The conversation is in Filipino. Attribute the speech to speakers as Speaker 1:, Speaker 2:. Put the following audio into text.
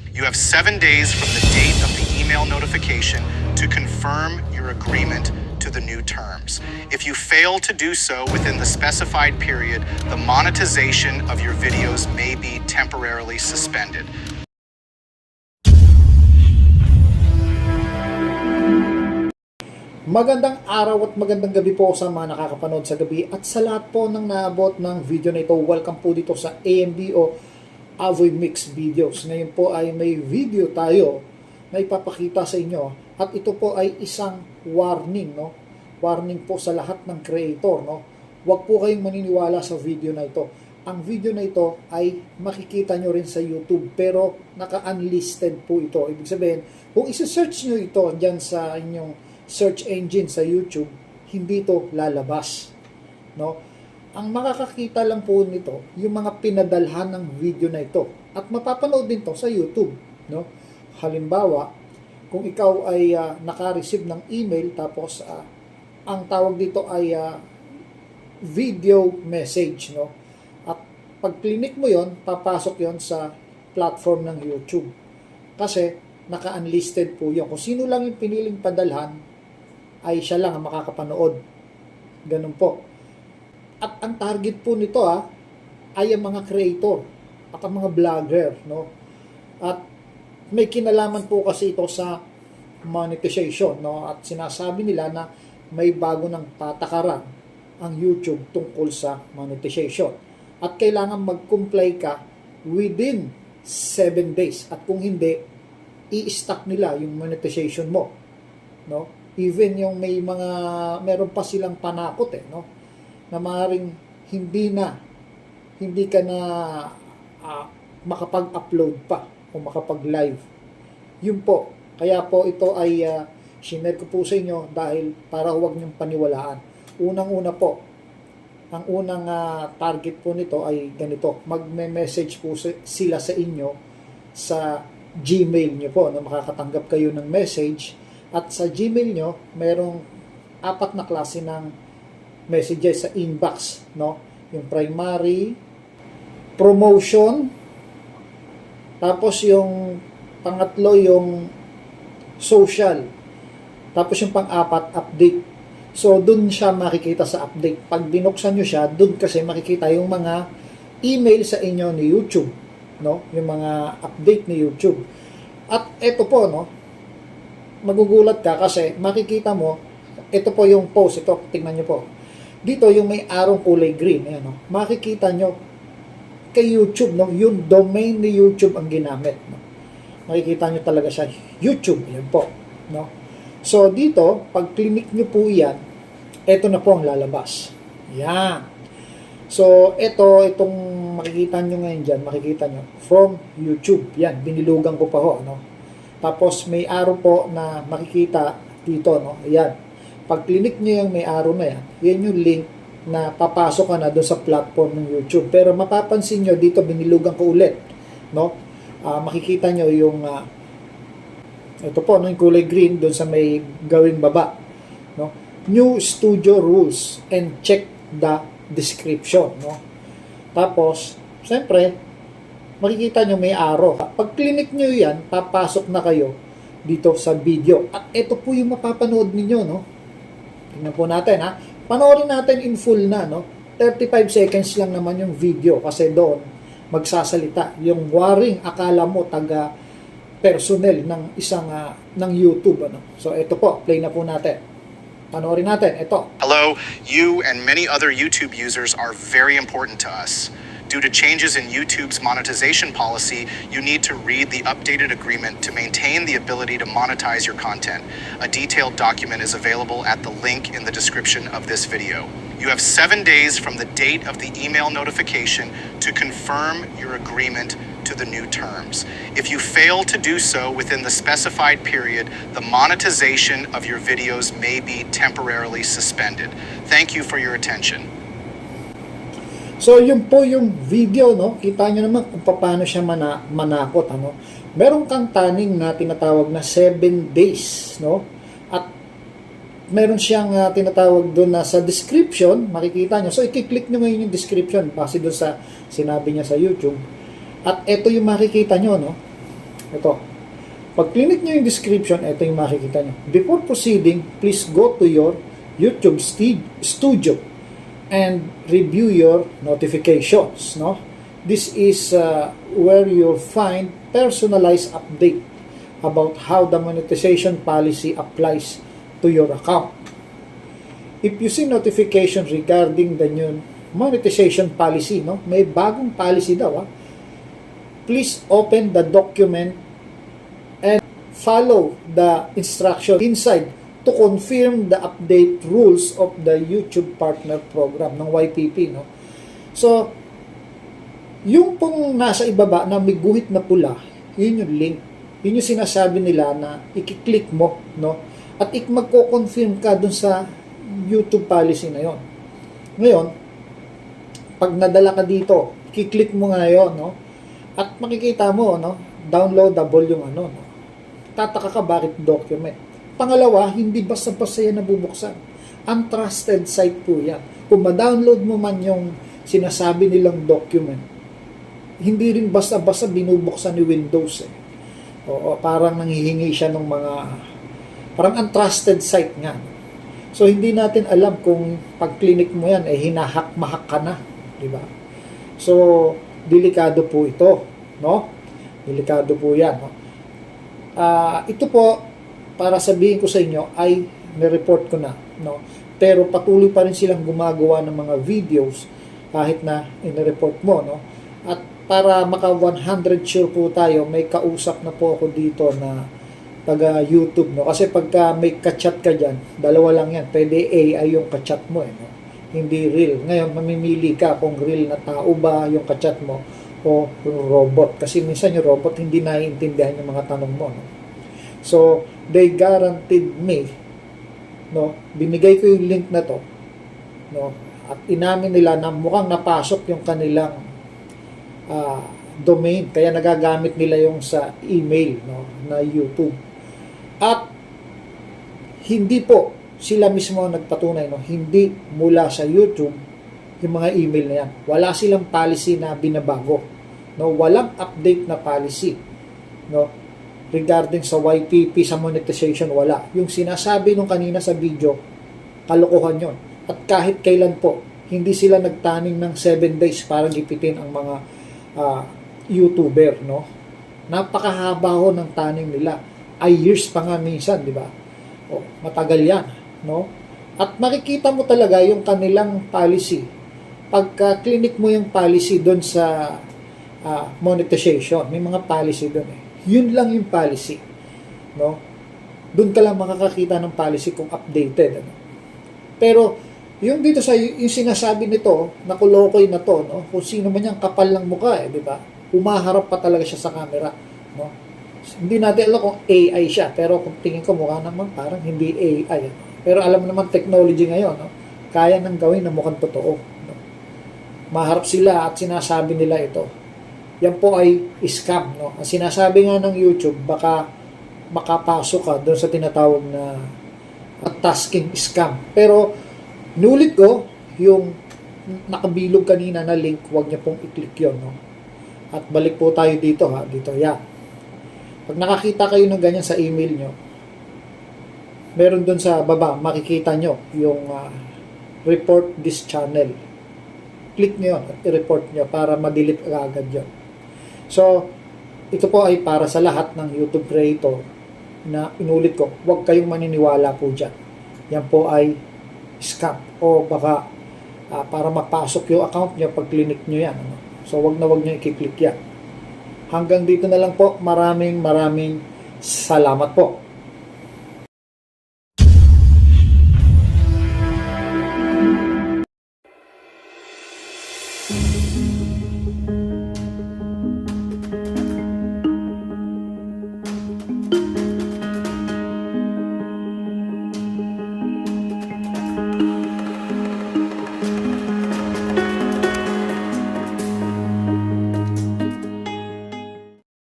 Speaker 1: You have 7 days from the date of the email notification to confirm your agreement to the new terms. If you fail to do so within the specified period, the monetization of your videos may be temporarily suspended.
Speaker 2: Magandang araw at magandang gabi po sa mga nakakapanood sa gabi at sa lahat po ng naabot ng video na ito. Welcome po dito sa AMB o Avoy Mix Videos. Ngayon po ay may video tayo na ipapakita sa inyo at ito po ay isang warning, no? Warning po sa lahat ng creator, no? Huwag po kayong maniniwala sa video na ito. Ang video na ito ay makikita nyo rin sa YouTube pero naka-unlisted po ito. Ibig sabihin, kung isa-search nyo ito dyan sa inyong search engine sa YouTube, hindi ito lalabas, no? Ang makakakita lang po nito yung mga pinadalhan ng video na ito at mapapanood din to sa YouTube, no? Halimbawa, kung ikaw ay naka-receive ng email tapos ang tawag dito ay video message, no? At pag click mo yon, papasok yon sa platform ng YouTube kasi naka-unlisted po yun. Kung sino lang yung piniling padalhan ay siya lang ang makakapanood. Ganun po. At ang target po nito ay ang mga creator at ang mga vlogger, no? At may kinalaman po kasi ito sa monetization, no? At sinasabi nila na may bago ng patakaran ang YouTube tungkol sa monetization. At kailangan mag-comply ka within 7 days. At kung hindi, i-stop nila yung monetization mo, no? Even yung meron pa silang panakot no? Na maaaring hindi ka na makapag-upload pa o makapag-live. Yun po. Kaya po ito ay share ko po sa inyo dahil para huwag niyong paniwalaan. Unang-una po, ang unang target po nito ay ganito. Magme-message po sila sa inyo sa Gmail nyo po na makakatanggap kayo ng message. At sa Gmail nyo, merong 4 na klase ng messages sa inbox, no? Yung primary, promotion, tapos yung pangatlo yung social, tapos yung pang-4, update. So, dun siya makikita sa update. Pag binuksan nyo siya, dun kasi makikita yung mga email sa inyo ni YouTube, no? Yung mga update ni YouTube. At ito po, no? Magugulat ka kasi makikita mo, ito po yung post, ito, tingnan nyo po. Dito yung may arong kulay green, ayan, no? Makikita nyo kay YouTube, no? Yung domain ni YouTube ang ginamit, no? Makikita nyo talaga siya, YouTube, ayan po, no? So, dito, pag click nyo po yan, ito na po ang lalabas. Yan. So, itong makikita nyo ngayon dyan, makikita nyo, from YouTube. Yan, binilugan ko pa ho, no? Tapos may arrow po na makikita dito, no? Ayan. Pag click nyo yung may arrow na yan, yan yung link na papasok ka na doon sa platform ng YouTube. Pero mapapansin nyo dito, binilugan ko ulit, no? Makikita nyo yung ito po, no, yung kulay green doon sa may gawing baba, no? New studio rules and check the description, no? Tapos, siyempre, makikita nyo may arrow. Pag click nyo yan, papasok na kayo dito sa video. At ito po yung mapapanood ninyo, no? Tingnan po natin, Panoorin natin in full na, no? 35 seconds lang naman yung video kasi doon magsasalita. Yung warring, akala mo taga personnel ng isang ng YouTube, ano? So ito po, play na po natin. Panoorin natin, ito.
Speaker 1: Hello, you and many other YouTube users are very important to us. Due to changes in YouTube's monetization policy, you need to read the updated agreement to maintain the ability to monetize your content. A detailed document is available at the link in the description of this video. You have 7 days from the date of the email notification to confirm your agreement to the new terms. If you fail to do so within the specified period, the monetization of your videos may be temporarily suspended. Thank you for your attention.
Speaker 2: So, yun po yung video, no? Kita nyo naman kung paano siya manakot, ano? Meron kang taning na tinatawag na 7 days, no? At meron siyang tinatawag doon na sa description, makikita nyo. So, i-click nyo ngayon yung description base doon sa sinabi niya sa YouTube. At ito yung makikita nyo, no? Ito. Pag click nyo yung description, ito yung makikita nyo. Before proceeding, please go to your YouTube Studio and review your notifications. No? This is where you'll find personalized update about how the monetization policy applies to your account. If you see notification regarding the new monetization policy, no, may bagong policy daw, please open the document and follow the instruction inside to confirm the update rules of the YouTube Partner Program ng YPP. No? So, yung pong nasa ibaba na may guhit na pula, yun yung link. Yun yung sinasabi nila na i-click mo, no? At magko-confirm ka dun sa YouTube policy na yon. Ngayon, pag nadala ka dito, i-click mo nga yon, no? At makikita mo, no? Downloadable yung ano, no? Tataka ka bakit document. Pangalawa, hindi basta-basta yan nabubuksan. Untrusted site po yan. Kung ma-download mo man yung sinasabi nilang document, hindi rin basta-basta binubuksan ni Windows. Oo, parang nanghihingi siya ng mga, parang untrusted site nga. So, hindi natin alam kung pag-clinic mo yan, hinahak-mahak ka na. Diba? So, delikado po ito. No? Delikado po yan. No? Ito po, para sabihin ko sa inyo, ay nireport ko na. No? Pero patuloy pa rin silang gumagawa ng mga videos kahit na inireport mo. No? At para maka 100 sure po tayo, may kausap na po ako dito na taga YouTube, no? Kasi pagka may kachat ka dyan, dalawa lang yan. Pwede AI yung kachat mo, no? Hindi real. Ngayon, mamimili ka kung real na tao ba yung kachat mo o robot. Kasi minsan yung robot hindi naiintindihan yung mga tanong mo, no? So, they guaranteed me, no? Binigay ko yung link na to, no? At inamin nila na mukhang napasok yung kanilang domain. Kaya nagagamit nila yung sa email, no? Na YouTube. At hindi po sila mismo ang nagpatunay, no? Hindi mula sa YouTube yung mga email na yan. Wala silang policy na binabago, no? Walang update na policy, no? Regarding sa YPP, sa monetization, wala. Yung sinasabi nung kanina sa video, kalokohan yon. At kahit kailan po, hindi sila nagtaning ng 7 days para gipitin ang mga YouTuber, no? Napakahaba ho ng taning nila. Ay years pa nga minsan, di ba? O, matagal yan, no? At makikita mo talaga yung kanilang policy. Pagka clinic mo yung policy doon sa monetization, may mga policy doon eh. Yun lang yung policy, no? Doon ka lang makakakita ng policy kung updated, ano? Pero yung dito sa yung sinasabi nito, nakulokoy na to, no? Kung sino man yung kapal ng mukha, di ba? Humaharap pa talaga siya sa camera, no? Hindi natin alam kung AI siya, pero kung tingin ko mukha naman parang hindi AI. Pero alam naman technology ngayon, no? Kaya nang gawin na mukhang totoo, no? Maharap sila at sinasabi nila ito. Yan po ay scam, no? Ang sinasabi nga ng YouTube, baka makapasok ka doon sa tinatawag na tasking scam. Pero nulit ko, yung nakabilog kanina na link, huwag niyo pong i-click yun, no? At balik po tayo dito, ha? Dito, yan. Pag nakakita kayo ng ganyan sa email nyo, meron doon sa baba, makikita nyo yung report this channel. Click nyo yun at i-report nyo para ma-delete agad yun. So, ito po ay para sa lahat ng YouTube creator na inulit ko, huwag kayong maniniwala po dyan. Yan po ay scam o baka para mapasok yung account nyo pag clinic nyo yan. Ano? So, huwag nyo i-click yan. Hanggang dito na lang po. Maraming salamat po.